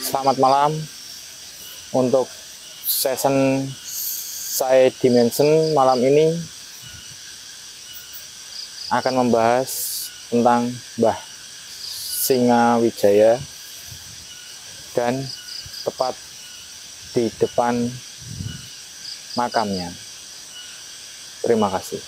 Selamat malam. Untuk season Side Dimension malam ini akan membahas tentang Mbah Singawijaya dan tepat di depan makamnya. Terima kasih.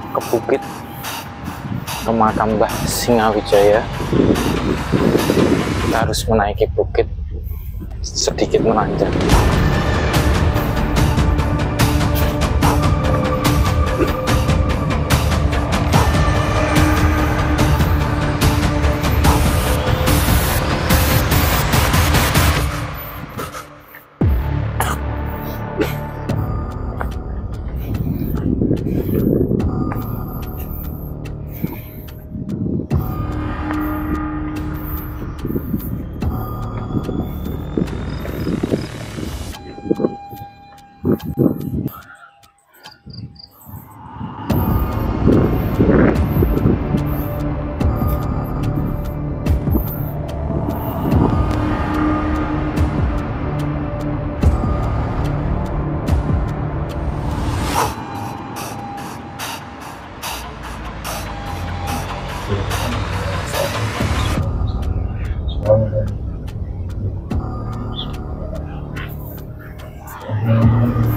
Ke bukit, ke makam Mbah Singawijaya. Kita harus menaiki bukit sedikit menanjak.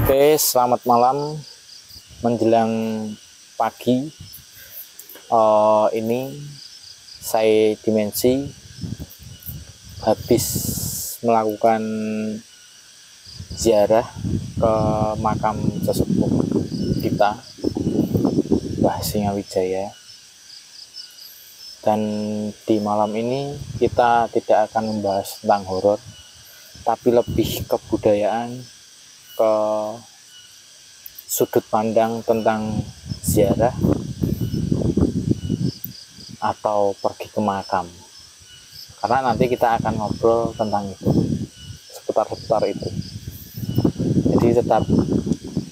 Oke, selamat malam menjelang pagi. Ini saya Dimensi habis melakukan ziarah ke makam sesepuh kita, Mbah Singawijaya. Dan di malam ini kita tidak akan membahas tentang horor, tapi lebih kebudayaan, ke sudut pandang tentang ziarah atau pergi ke makam, karena nanti kita akan ngobrol tentang itu, seputar itu. Jadi tetap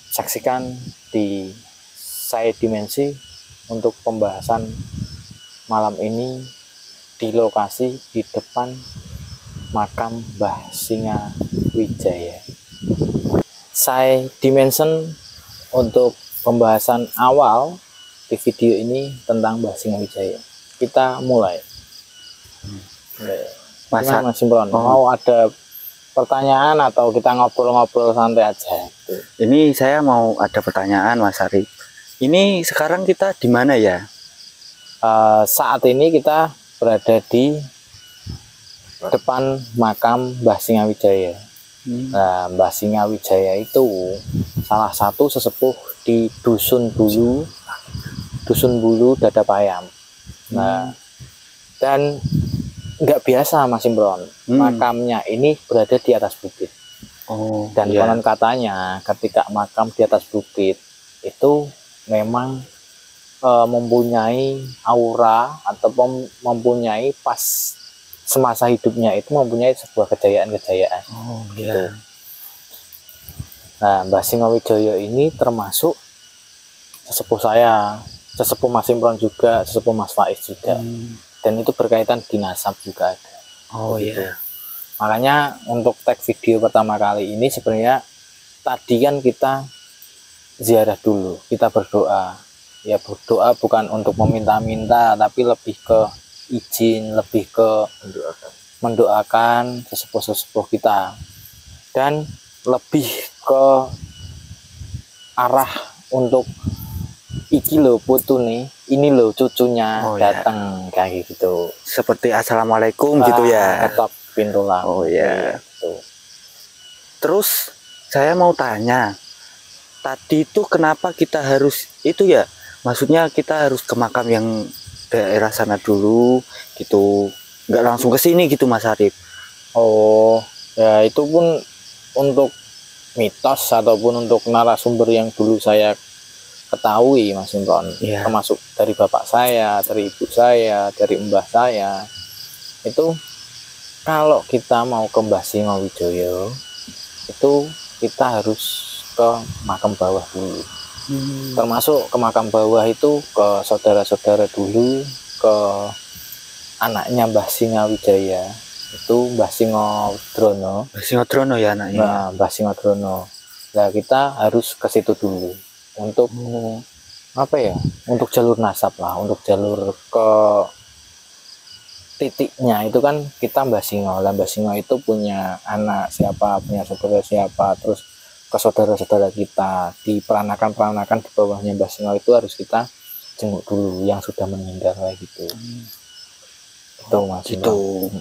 saksikan di Saya Dimensi untuk pembahasan malam ini di lokasi di depan makam Mbah Singawijaya. Saya Dimension untuk pembahasan awal di video ini tentang Mbah Singawijaya. Kita mulai. Mas Imron, mau ada pertanyaan atau kita ngobrol-ngobrol santai aja? Ini saya mau ada pertanyaan, Mas Arif. Ini sekarang kita di mana ya? Saat ini kita berada di depan makam Mbah Singawijaya. Nah, Mbah Singawijaya itu salah satu sesepuh di Dusun Bulu Dadapayam. Nah, dan nggak biasa Mas Imron, makamnya ini berada di atas bukit. Dan konon katanya ketika makam di atas bukit itu memang mempunyai aura atau mempunyai pas semasa hidupnya itu mempunyai sebuah kejayaan-kejayaan. Gitu. Nah, Mbah Singawijaya ini termasuk sesepuh saya, sesepuh Mas Imron juga, sesepuh Mas Faiz juga. Dan itu berkaitan di nasab juga ada. Gitu. Makanya untuk tag video pertama kali ini sebenarnya tadi kan kita ziarah dulu, kita berdoa. Ya berdoa bukan untuk meminta-minta, tapi lebih ke izin, lebih ke mendoakan sesepuh-sesepuh kita, dan lebih ke arah untuk iki lo putu nih, ini lo cucunya datang kayak gitu. Seperti assalamualaikum gitu ya. Ketok pintu lah. Oh ya. Gitu. Terus saya mau tanya, tadi itu kenapa kita harus itu ya? Maksudnya kita harus ke makam yang daerah sana dulu gitu, nggak langsung ke sini gitu Mas Arif? Oh ya, itu pun untuk mitos ataupun untuk narasumber yang dulu saya ketahui Mas Imron, termasuk dari bapak saya, dari ibu saya, dari mbah saya, itu kalau kita mau ke Mbah Singowijoyo itu kita harus ke makam bawah dulu. Termasuk ke makam bawah itu ke saudara-saudara dulu, ke anaknya Mbah Singawijaya, itu Mbah Singodrono. Mbah Singodrono ya anaknya. Mbah Singodrono. Nah, kita harus ke situ dulu untuk apa ya? Untuk jalur nasab lah, untuk jalur ke titiknya itu kan kita Mbah Singo. Lah Mbah Singo itu punya anak siapa, punya saudara siapa, terus ke saudara-saudara kita di peranakan di bawahnya Mbah Singo itu harus kita jenguk dulu yang sudah meninggal kayak gitu. Itu Mas. Itu.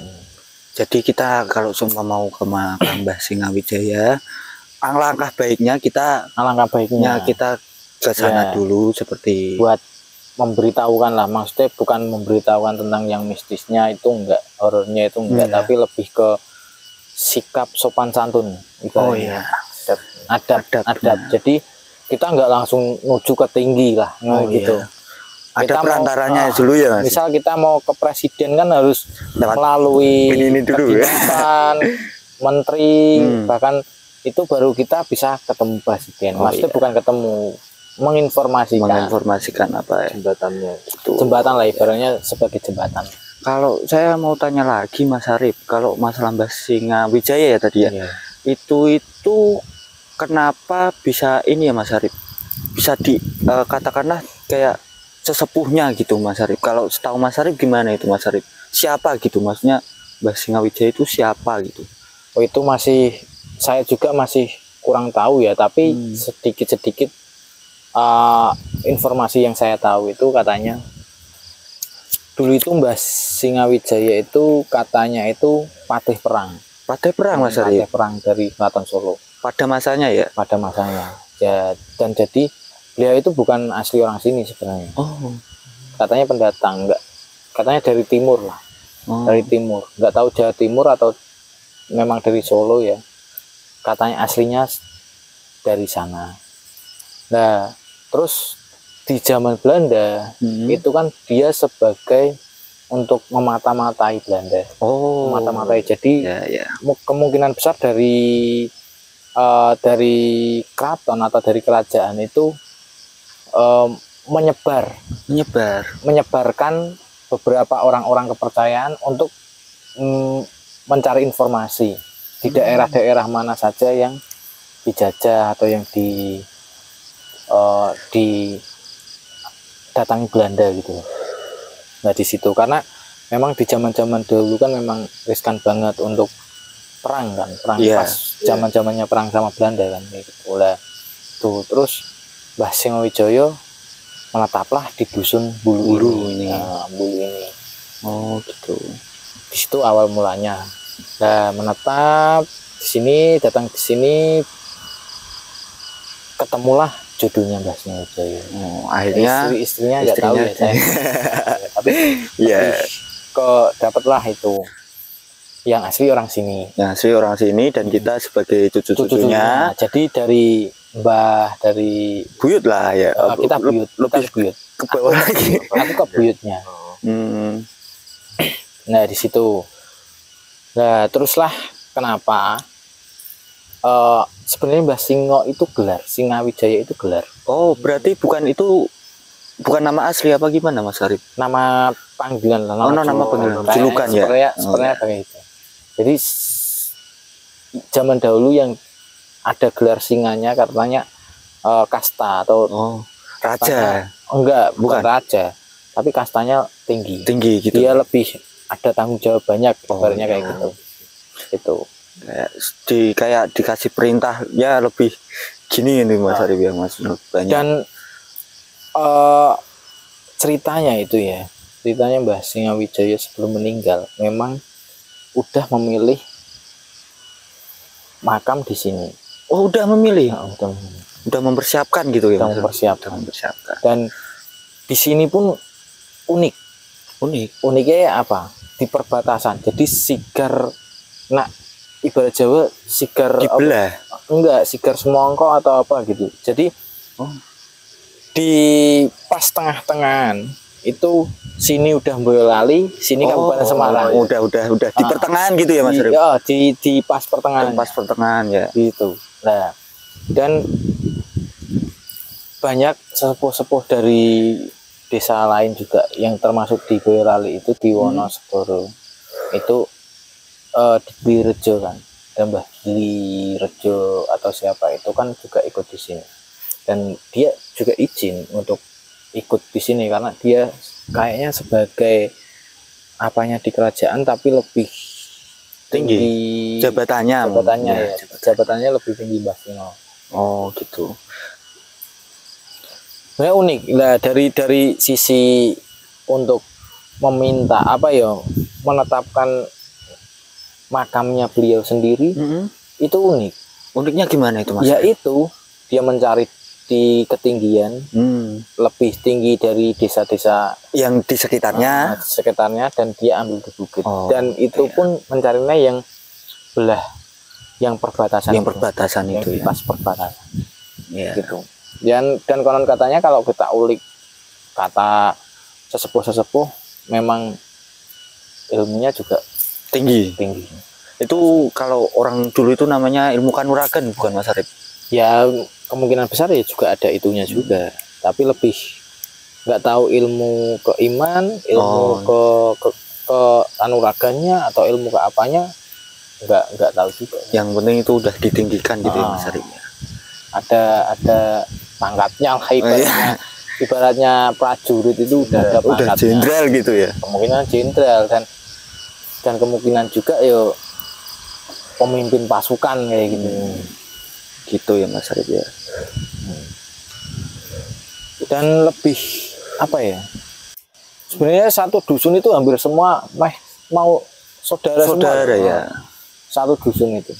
Jadi kita kalau semua mau ke makam Mbah Singawijaya, alangkah baiknya kita ke sana dulu, seperti buat memberitahukan lah, maksudnya bukan memberitahukan tentang yang mistisnya itu enggak, horornya itu enggak, tapi lebih ke sikap sopan santun gitu. Adab. Jadi kita enggak langsung nuju ke tinggi lah gitu. Ada perantaranya dulu ya. Misal kita mau ke presiden kan harus melalui ini dulu menteri, bahkan itu baru kita bisa ketemu presiden. Maksudnya bukan ketemu, menginformasikan apa ya? Jembatan lah, ibaratnya sebagai jembatan. Kalau saya mau tanya lagi Mas Arif, kalau masalah Mbah Singawijaya ya tadi ya, itu kenapa bisa ini ya Mas Arif, bisa katakanlah kayak sesepuhnya gitu Mas Arif. Kalau setahu Mas Arif gimana itu Mas Arif? Siapa gitu, maksudnya Mbah Singawijaya itu siapa gitu? Oh itu saya juga masih kurang tahu ya, tapi sedikit-sedikit informasi yang saya tahu itu katanya dulu itu Mbah Singawijaya itu katanya itu patih perang Mas Arif. Patih perang dari Keraton Solo pada masanya ya? Pada masanya ya, dan jadi beliau itu bukan asli orang sini sebenarnya. Katanya pendatang, enggak, katanya dari timur lah. Dari timur, nggak tahu Jawa Timur atau memang dari Solo ya, katanya aslinya dari sana. Nah terus di zaman Belanda itu kan dia sebagai untuk memata-matai Belanda. Memata-matai, jadi kemungkinan besar dari keraton atau dari kerajaan itu menyebarkan beberapa orang-orang kepercayaan untuk mencari informasi di daerah-daerah mana saja yang dijajah atau yang didatangi Belanda gitu. Nah di situ, karena memang di zaman-zaman dulu kan memang riskan banget untuk perang kan, pas zaman-zamannya perang sama Belanda kan gitu. Lah tuh terus Mbah Singowijoyo menetaplah di dusun Bulu ini. Oh gitu. Di situ awal mulanya. Nah menetap di sini, datang di sini, ketemulah jodohnya Mbah Singowijoyo. Akhirnya istrinya nggak tahu ya saya. Tapi dapatlah itu yang asli orang sini. Yang asli orang sini dan kita sebagai cucu-cucunya. Jadi dari buyut lah ya. Kita buyut. Ke bawah lagi. Aku ke buyutnya. Nah di situ. Nah teruslah kenapa sebenarnya Mbah Singo itu gelar, Singawijaya itu gelar. Oh berarti bukan nama asli apa gimana Mas Arif? Nama panggilan lah. Nama panggilan. Julukan ya. Sebenarnya kayak itu. Jadi zaman dahulu yang ada gelar singanya katanya kasta atau raja. Bukan raja, tapi kastanya tinggi gitu. Dia lebih ada tanggung jawab banyak, ibaratnya kayak gitu. Itu kayak dikasih perintah ya lebih gini ini Mas Arif ya Mas, banyak. Dan ceritanya Mbah Singawijaya sebelum meninggal memang udah memilih makam di sini. Oh, udah memilih. Nah, udah mempersiapkan gitu ya. Udah mempersiapkan. Dan di sini pun unik. Uniknya apa? Di perbatasan. Jadi sigar, nah ibarat Jawa sigar dibelah. Enggak, sigar semongko atau apa gitu. Jadi di pas tengah-tengahan itu sini udah Boyolali, sini Kabupaten Semarang. Udah di pertengahan gitu ya Mas Arif. Ya, di pas pertengahan. Pas pertengahan ya. Gitu. Nah, dan banyak sepuh-sepuh dari desa lain juga yang termasuk di Boyolali itu di Wonosegoro. Itu di Dwirejo kan. Dan Mbah Dwirejo atau siapa itu kan juga ikut di sini. Dan dia juga izin untuk ikut di sini karena dia kayaknya sebagai apanya di kerajaan tapi lebih tinggi jabatannya lebih tinggi Mbah Singo. Oh gitu. Sebenarnya unik lah dari sisi untuk meminta menetapkan makamnya beliau sendiri. Itu unik. Uniknya gimana itu Mas? Ya itu dia mencari di ketinggian lebih tinggi dari desa-desa yang di sekitarnya dan dia ambil di bukit. Dan itu pun mencarinya yang belah yang perbatasan itu ya. Pas perbatasan gitu. Dan konon katanya kalau kita ulik kata sesepuh memang ilmunya juga tinggi. Itu kalau orang dulu itu namanya ilmu kanuragan bukan Mas Arif? Ya kemungkinan besar ya juga ada itunya juga, tapi lebih nggak tahu ilmu ke iman, ilmu ke kanuragannya atau ilmu ke apanya nggak tahu juga. Yang penting itu udah ditinggikan gitu ya Mas Arif. Ada pangkatnya lah ibaratnya prajurit itu udah ada pangkatnya. Udah jenderal gitu ya. Kemungkinan jenderal dan kemungkinan juga pemimpin pasukan kayak gitu. Gitu ya Mas Arif ya. Dan lebih sebenarnya satu dusun itu hampir semua mau saudara semua ya. Satu dusun itu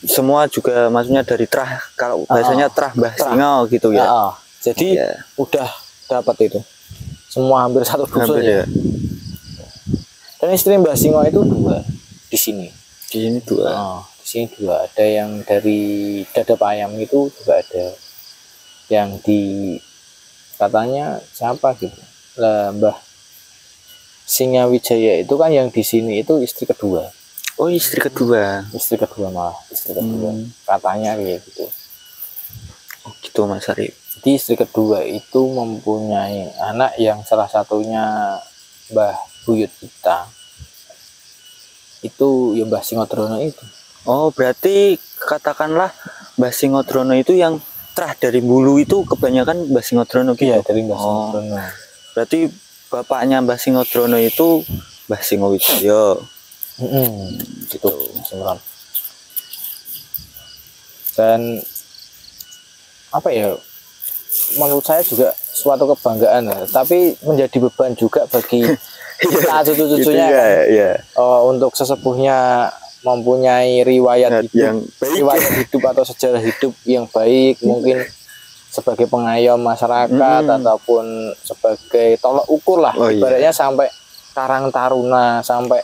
semua juga maksudnya dari terah, kalau biasanya terah Mbah Singo gitu ya. Jadi udah dapat itu semua hampir satu dusun ya. Dan istri Mbah Singo itu 2 di sini. Di sini 2. Di sini 2, ada yang dari Dadap Ayam itu juga ada, yang di katanya siapa gitu lah, Mbah Singawijaya itu kan yang di sini itu istri kedua. Oh, istri kedua malah katanya kayak gitu. Oh gitu Mas Arif. Jadi istri kedua itu mempunyai anak yang salah satunya Mbah Buyut kita itu ya Mbah Singodrono itu. Oh, berarti katakanlah Mbah Singodrono itu yang terah dari Bulu itu kebanyakan Mbah Singodrono gitu. Iya, dari Mbah Singodrono. Berarti bapaknya Mbah Singodrono itu Mbah Singowijaya. Gitu Simran. Dan menurut saya juga suatu kebanggaan ya, tapi menjadi beban juga bagi kita cucu-cucunya untuk sesepuhnya mempunyai riwayat hidup atau sejarah hidup yang baik, mungkin sebagai pengayom masyarakat ataupun sebagai tolok ukur lah, ibaratnya sampai Karang Taruna, sampai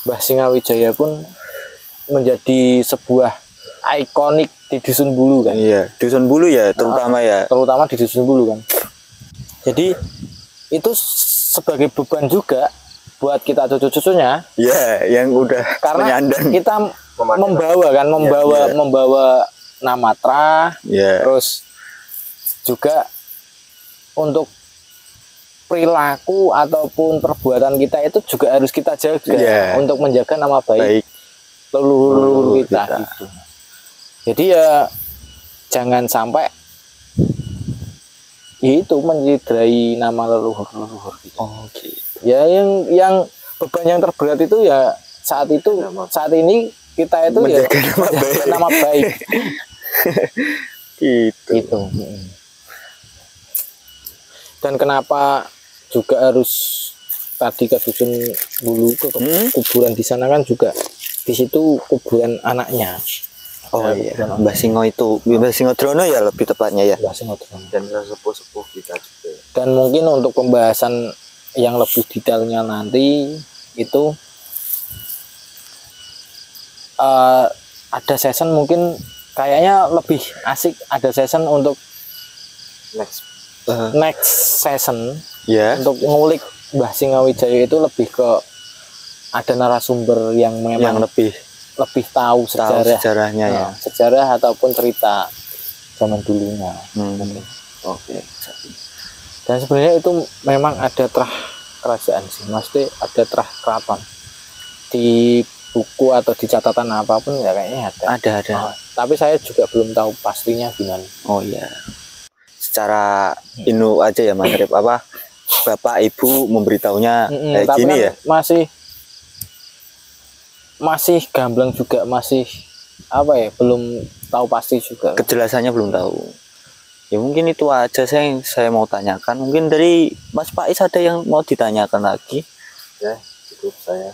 Mbah Singawijaya pun menjadi sebuah ikonik di Dusun Bulu kan. Iya, Dusun Bulu ya terutama terutama di Dusun Bulu kan. Jadi itu sebagai beban juga buat kita cucu-cucunya. Iya, yang udah karena menyandang. Kita membawa nama Trah, terus juga untuk perilaku ataupun perbuatan kita itu juga harus kita jaga untuk menjaga nama baik leluhur kita gitu. Jadi ya jangan sampai itu menciderai nama leluhur gitu. Oh gitu. Ya yang beban yang terberat itu ya saat ini kita itu menjaga ya nama baik. Gitu. Dan kenapa juga harus tadi ke dusun Bulu ke kuburan di sana kan juga di situ kuburan anaknya. Oh iya, Mbah Singodrono ya lebih tepatnya ya. Mbah Singodrono. Dan sepuh-sepuh kita juga. Dan mungkin untuk pembahasan yang lebih detailnya nanti itu ada session mungkin kayaknya lebih asik ada session untuk next session untuk ngulik Mbah Singawijaya itu lebih ke ada narasumber yang memang lebih tahu sejarahnya ya. Sejarah ataupun cerita zaman dulunya. Oke. Dan sebenarnya itu memang ada terah kerajaan sih, mesti ada terah keraton di buku atau di catatan apapun ya kayaknya ada. Tapi saya juga belum tahu pastinya gimana. Oh iya. Secara inu aja ya Mas Rip, apa Bapak Ibu memberitahunya kayak tapi gini kan ya. Masih gamblang juga, masih apa ya, belum tahu pasti juga. Kejelasannya belum tahu. Ya mungkin itu aja saya mau tanyakan. Mungkin dari Mas Pais ada yang mau ditanyakan lagi? Ya, cukup saya.